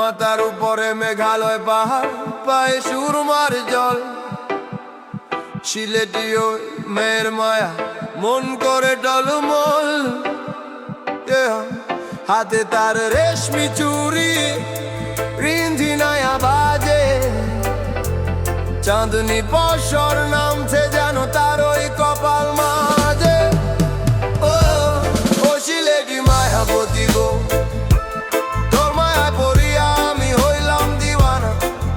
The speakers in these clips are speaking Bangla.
মাথার উপরে মেঘালয় পাহাড়, পায়ে সুরমার জল। সিলেটি ওই মেয়ের মায়া, মন করে টলমল। হাতে তার রেশমি চুড়ি, রিঞ্ঝিনায়া বাজে। চাঁদনি বর্ষর নামছে যেন তার ওই কপাল মাঝে। ও সিলেটি মায়াবতী গো, তোর মায়ায় পড়িয়া আমি হইলাম দিওয়ানা।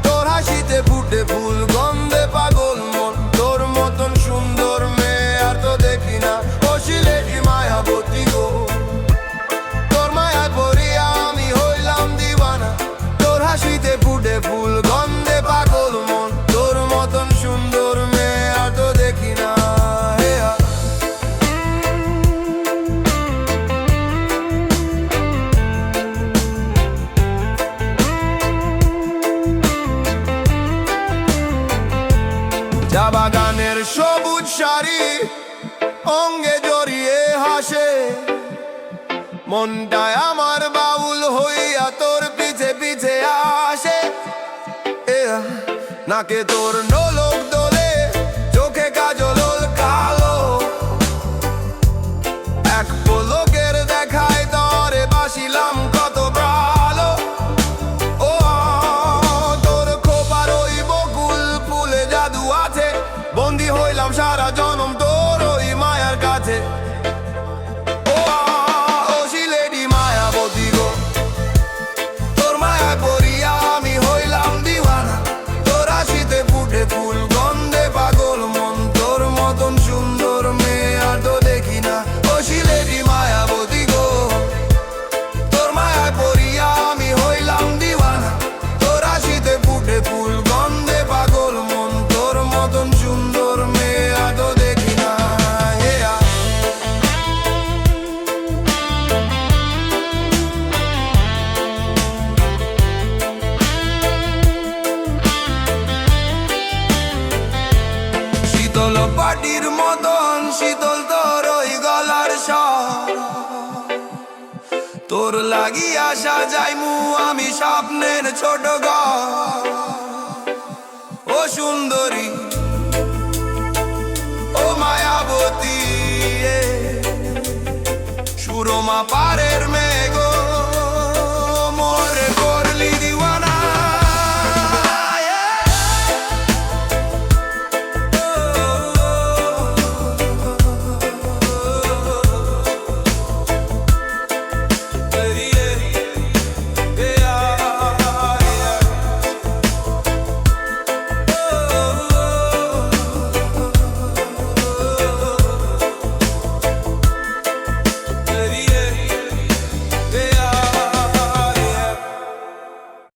তোর হাসিতে ফুটে ফুল, গন্ধে পাগল মন। তোর মতন সুন্দর মেয়ে আর তো দেখি না। ও সিলেটি মায়াবতী গো, তোর মায়ায় পড়িয়া আমি হইলাম দিওয়ানা। তোর হাসিতে ফুটে ফুল, গন্ধে পাগল মন। তোর মতন সুন্দর মেয়ে আর তো দেখি না। চা বাগানের সবুজ শাড়ি অঙ্গে জড়িয়ে হাসে। মনটায় আমার বাউল হইয়া তোর পিছে পিছে আসে। নাকে তোর নোলক দোলে, চোখে কাজল কালো। এক পলকের দেখায় তরে বাসিলাম কত ভালো। ও তোর খোপার ওই বকুল ফুলে জাদু আছে। বন্দি হইলাম সারা জনম তোর ওই মায়ার কাছে। ও সিলেটি মায়াবতী গো, তোর মায়ায় পড়িয়া আমি হইলাম দিওয়ানা। তোর হাসিতে ফুটে ফুল, গন্ধে পাগল মন। তোর মতন সুন্দর মেয়ে আর তো দেখি না। ও সিলেটি মায়াবতী গো, তোর মায়ায় পড়িয়া আমি হইলাম দিওয়ানা। তোর হাসিতে ফুটে ফুল, গন্ধে পাগল মন। তোর মতন সুন্দর মেয়ে আর তো দেখি না। শীতল পাটির মতন শীতল তোর ওই গলার স্বর। তোর লাগিয়া সাজাইমু আমি স্বপ্নের ছোট ঘর। ও সুন্দরী, ও মায়াবতী, সুরমা পারের মেয়ে।